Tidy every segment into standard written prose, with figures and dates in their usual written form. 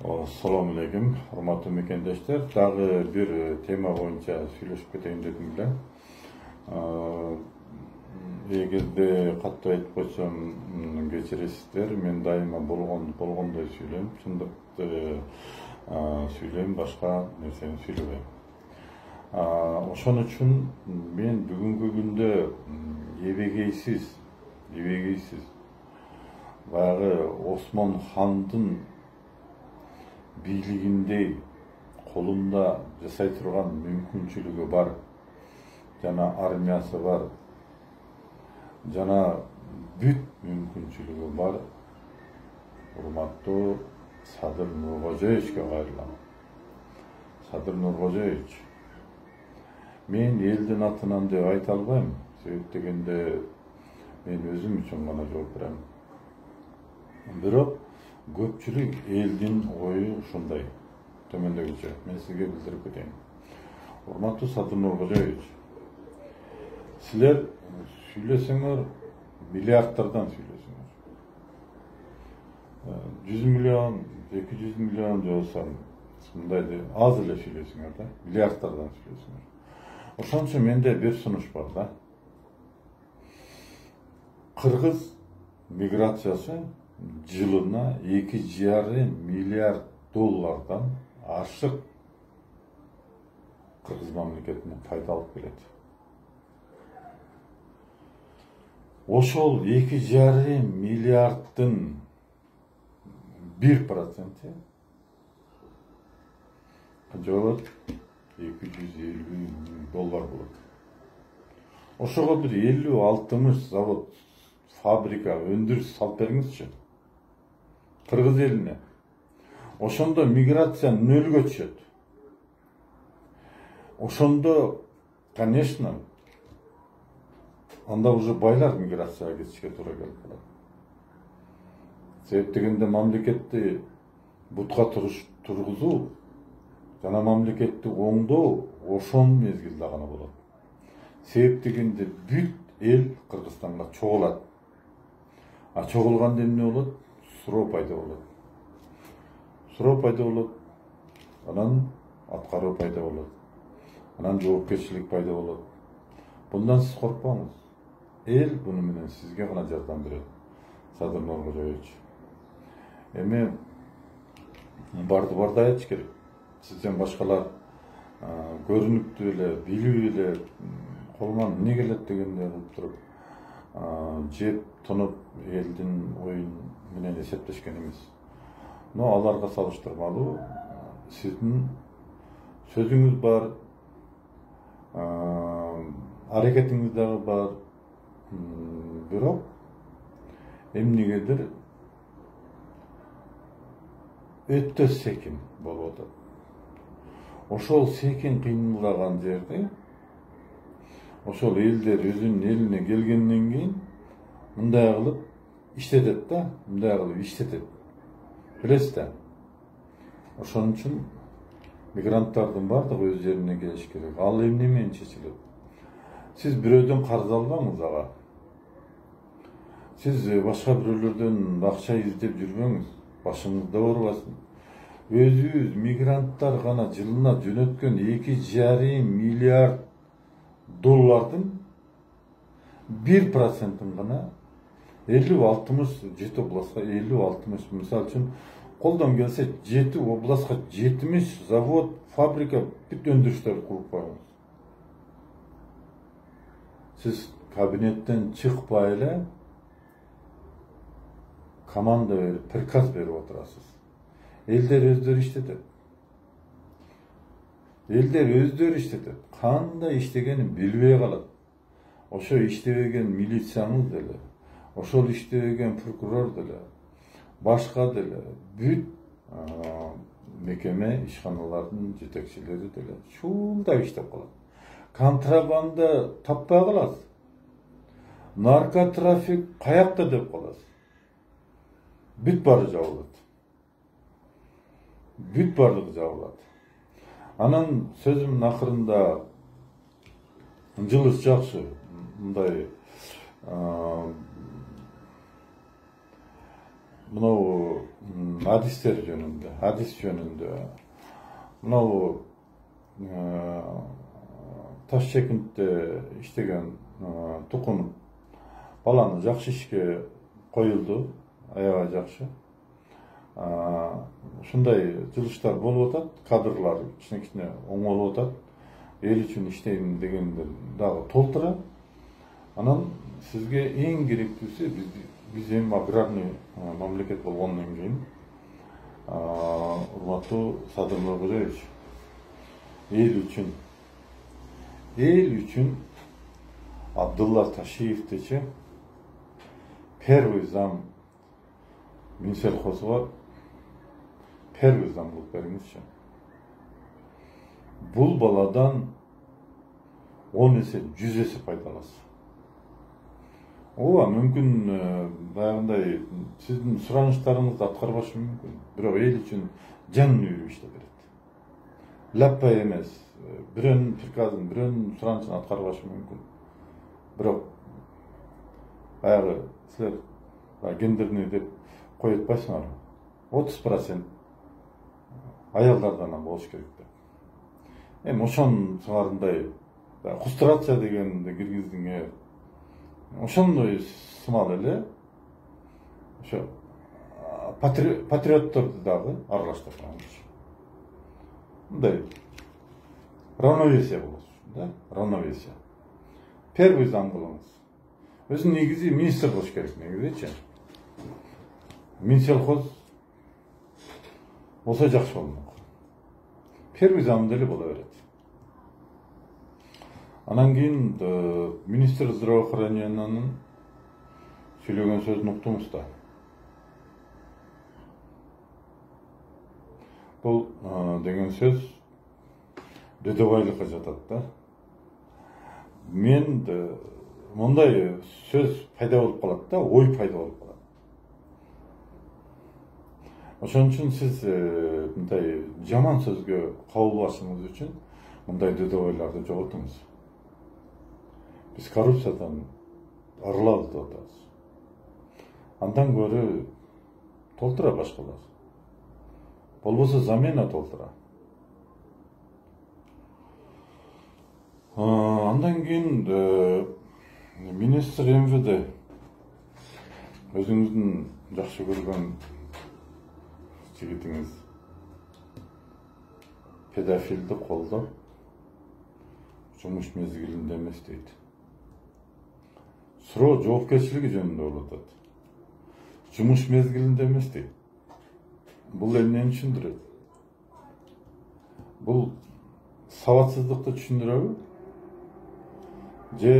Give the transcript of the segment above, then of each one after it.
Assalamu alaikum, hormatly mekendештер. Дагы бир тема боюнча сүйлөшүп кетейин дедим эле. Эгерде катуу айтып койсом кечиресиздер. Мен дайыма болгондой сүйлөйм, чындыкты сүйлөйм, башка нерсени сүйлөбөйм. Ошон үчүн мен бүгүнкү күндө эбегейсиз баягы Осмон хандын бийлигиндей колунда жасай турган мүмкүнчүлүгү бар, жана армиясы бар, жана бүт мүмкүнчүлүгү бар урматтуу Садыр Нуркожоевичке кайрылам. Садыр Нуркожоевич, мен элдин атынан деп айта албайм, себеп дегенде мен өзүм үчүн гана жооп берем. Бирок көпчүлүк элдин ою ушундай, төмөндөгүчө. Мен сизге билдирип кетейин. Урматтуу Садыр Нуркожоевич, силер сүйлөсөңөр миллиардтардан сүйлөсөңөр. 100 миллион, 200 миллион же болсо мындай аз эле сүйлөсөңөр да, миллиардтардан сүйлөсөңөр. Ошон үчүн менде бир сунуш бар да. Кыргыз миграциясы жылына 2,5 миллиард доллардан ашык Кыргыз мамлекетине пайда алып келет. Ошол 2,5 миллиарддын 1% канча болот? 250 миң доллар болот. Ошого бир 50-60 завод, фабрика, өндүрүш салып бериңизчи. Кыргыз элине. Ошондо миграция нөлгө түшөт. Ошондо, конечно, анда уже байлар миграцияга кетишке туура келип калат. Себеп дегенде мамлекетти бутка тургузуу жана мамлекетти оңдоо ошол мезгилде гана болот. Себеп дегенде бүт эл Кыргызстанга чогулат. Чогулганда эмне болот? Суроо пайда болот. Суроо пайда болот. Анан аткаруу пайда болот. Анан жоопкерчилик пайда болот. Bundan siz коркпоңуз. Эл буну менен сизге гана жардам берет. Садыр Нуркожоевич. Эми барды барда айтыш керек. Сизден башкалар көрүнүктүү эле, билүү эле колунан эмне келет дегенде кылып туруп, жеп тонуп элдин оюн менен эсептешкен эмес. Но аларга салыштырмалуу сиздин сөзүңүз бар, аракетиңиз дагы бар. Бирок эмнегедир өтө секин болуп атат. Ошол секин кыймылдаган жерде ошол элдер өзүнүн элине келгенден кийин мындай кылып иштетет да, мындай кылып иштетет. Билесиз да? Ошон үчүн мигранттардын бардыгы өз жерине келиш керек. Ал эмне менен чечилет? Сиз бирөөдөн карыз албаңыз ага. Сиз башка бирөөлөрдөн акча издеп жүрбөңүз. Башыңызда оорубасын. Өзүбүз мигранттар гана жылына жөнөткөн 2,5 миллиард доллардын 1%-ын гана 50-60 жети областка 50-60, мисалы үчүн колдон келсе 7 областка 70 завод, фабрика, бүт өндүрүштөр куруп коюңуз. Сиз кабинеттен чыкпай эле команда берип, приказ берип отурасыз. Элдер өздөрү иштетет. Элдер өздөрү иштетет. Кандай иштегенин билбей калат. Ошо иштебеген милицияңыз деле, ошол иштебеген прокурор деле, башка деле, бүт мекеме ишканалардын жетекчилери деле шулдай иштеп калат. Контрабанда таппай каласыз. Наркотрафик каякта деп каласыз. Бүт баары жабылат. Бүт баардыгы жабылат. Анан сөзүмдүн акырында жылыш жакшы, мындай мынау hadisler жөнүндө, hadis жөнүндө, мынау Ташкентте иштеген Тукун баланы жакшы ишке коюлду, аябай жакшы. Ушундай жылыштар болуп атат, кадрлар кичине оң болуп атат. Эл үчүн иштейм дегендер дагы толтура. Анан сизге эң керектүүсү биз эми аграрный мамлекет болгондон кийин, урматтуу Садыр Нуркожоевич, эл үчүн Абдулла Ташиевдичи первый зам Минсельхозго первый зам кылып бериңизчи. Бул баладан 10 эсе, 100 эсе пайда аласыз. Ооба, мүмкүн баягындай сиздин суранычтарыңызды аткарбашы мүмкүн, бирок эл үчүн жан үйрүп иштеп берет. Лаппа эмес, бирөөнүн приказын, бирөөнүн суранычын аткарбашы мүмкүн. Бирок баягы силер гендерный деп коюп атпайсыңарбы? 30% аялдардан болуш керек деп. Эми ошон сыңарындай кустрация дегенди киргиздиң, ошондой сымал эле ошо патриотторду дагы аралаштырып коюңузчу. Мындай равновесие болот, да? Равновесие. Первый зам кылыңыз. Өзүн негизи министр болуш керек, негизичи. Минсельхоз болсо жакшы болмок. Первый зам деле боло берет. Анан кийин министр здравоохранениянын сүйлөгөн сөзүн уктуңуз да. Бул деген сөз дөдөбайлыкка жатат да. Мен мындай сөз пайда болуп калат да, ой пайда болуп калат. Ошон үчүн сиз мындай жаман сөзгө кабылбашыңыз үчүн мындай дөдөбайларды жоготуңуз. Биз коррупциядан арылабыз деп атабыз. Андан көрө толтура башкалар. Болбосо замена толтура. Андан кийин министр МВД өзүңүздүн жакшы көргөн жигитиңиз педофилди колдоп жумуш мезгилинде эмес дейт. Суроо жоопкерчилиги жөнүндө болуп атат. Жумуш мезгилинде эмес дейт. Бул эмнени түшүндүрөт? Бул сабатсыздыкты түшүндүрөбү? Же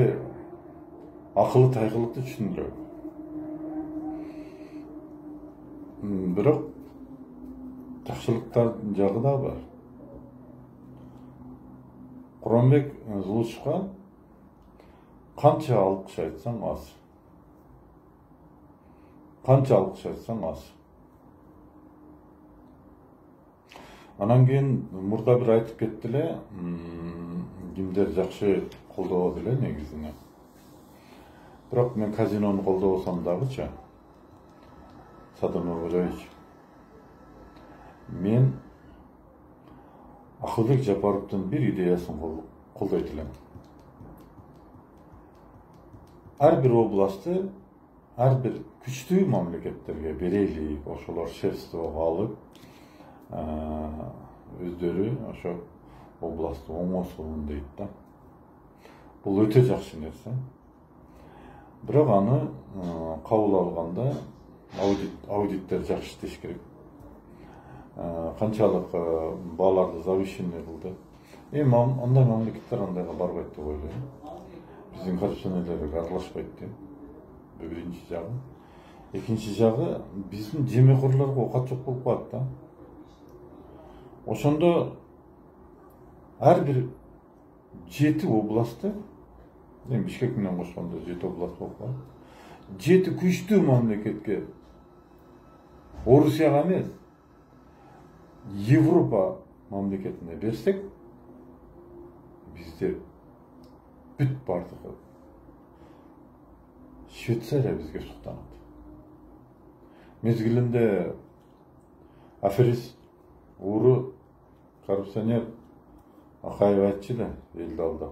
акылы тайгылыкты түшүндүрөбү? Бирок жакшылыктардын жагы да бар. Куранбек Зулушка канча алкыш айтсаң аз. Канча алкыш айтсаң аз. Анан кийин мурда бир айтып кетти эле, кимдер жакшы колдободу эле негизине. Бирок мен казинону колдобосом дагычы, Садыр Нуркожоевич, мен Акылбек Жапаровдун бир идеясын колдойт элем. Ар бир областты, ар бир күчтүү мамлекеттерге берели, ошолор шефствого алып, өздөрү ошо областты оңосун дейт да. Бул өтө жакшы нерсе. Бирок аны кабыл алганда аудиттер жакшы иштеш керек. Канчалык бааларды завышенный кылды. Эми андай мамлекеттер андайга барбайт деп ойлойм. Биздин коррупционерлерге аралашпайт дейм. Биринчи жагы. Экинчи жагы, биздин жемекорлорго оокат жок болуп калат да. Ошондо ар бир 7 областты, эми Бишкек менен кошкондо 7 област болуп калат. 7 күчтүү мамлекетке, Орусияга эмес, Европа мамлекетине берсек, бизде бүт бардыгы. Швейцария бизге суктанат. Mezgilinde aferist, uğru, korrupsioner Акаев айтчы да, елді алда.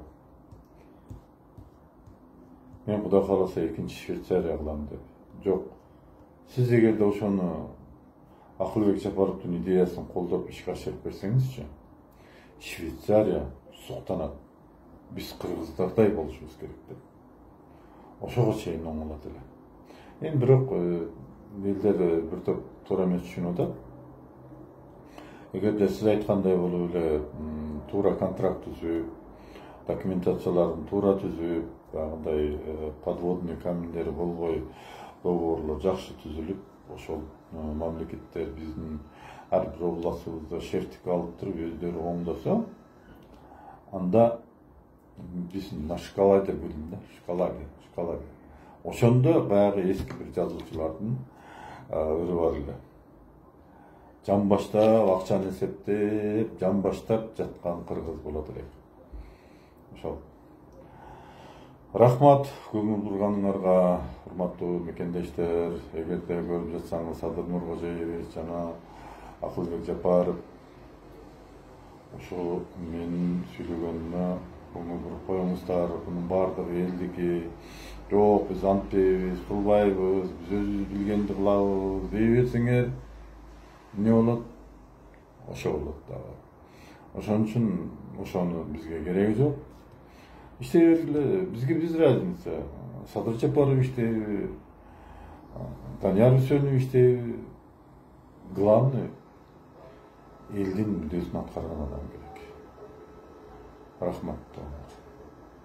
Мен Құда қаласа екінші Швейцария қыламын деп. Жоқ. Сіз егер де ошоны Акылбек Жапаровдун идеясын колдоп ишке ашырып берсеңизчи, Швейцария суктанат. Биз кыргыздардай болушубуз керек деп. Ошого чейин оңолот эле. Эми бирок элдер бир топ туура эмес түшүнүп атат. Эгерде сиз айткандай болуп эле туура контракт түзүп, документацияларын туура түзүп, багындай подводный камендери болбой договорлор жакшы түзүлүп, ошол мамлекеттер биздин ар бир областыбызда шефтик алып туруп өздөрү оңдосо, анда биз мына шкала деп билдим да, шкала. Ошондо баягы эски бир жазуучулардын өрү бар эле. Жан баштап, акчаны эсептеп, жан баштап жаткан кыргыз болот элек. Ошол. Рахмат көңүл бурганыңарга, урматтуу мекендештер. Эгерде көрүп жатсаңыз, Садыр Нуркожоевич жана Акылбек Жапаров ошо менин сүйлөгөнүмө көңүл буруп коюңуздар. Бунун баардыгы элдики. Жок, биз антпейбиз, кылбайбыз, биз өзүбүз билгенди кылабыз дей берсеңер, эмне болот? Ошо болот дагы. Ошон үчүн ошону бизге кереги жок. İşte bizge biz razıyız. Sadır Çaparov işte, Danyar Hüseyinov işte, главный elin müdüsünü atkargan adam gerek. Rahmat.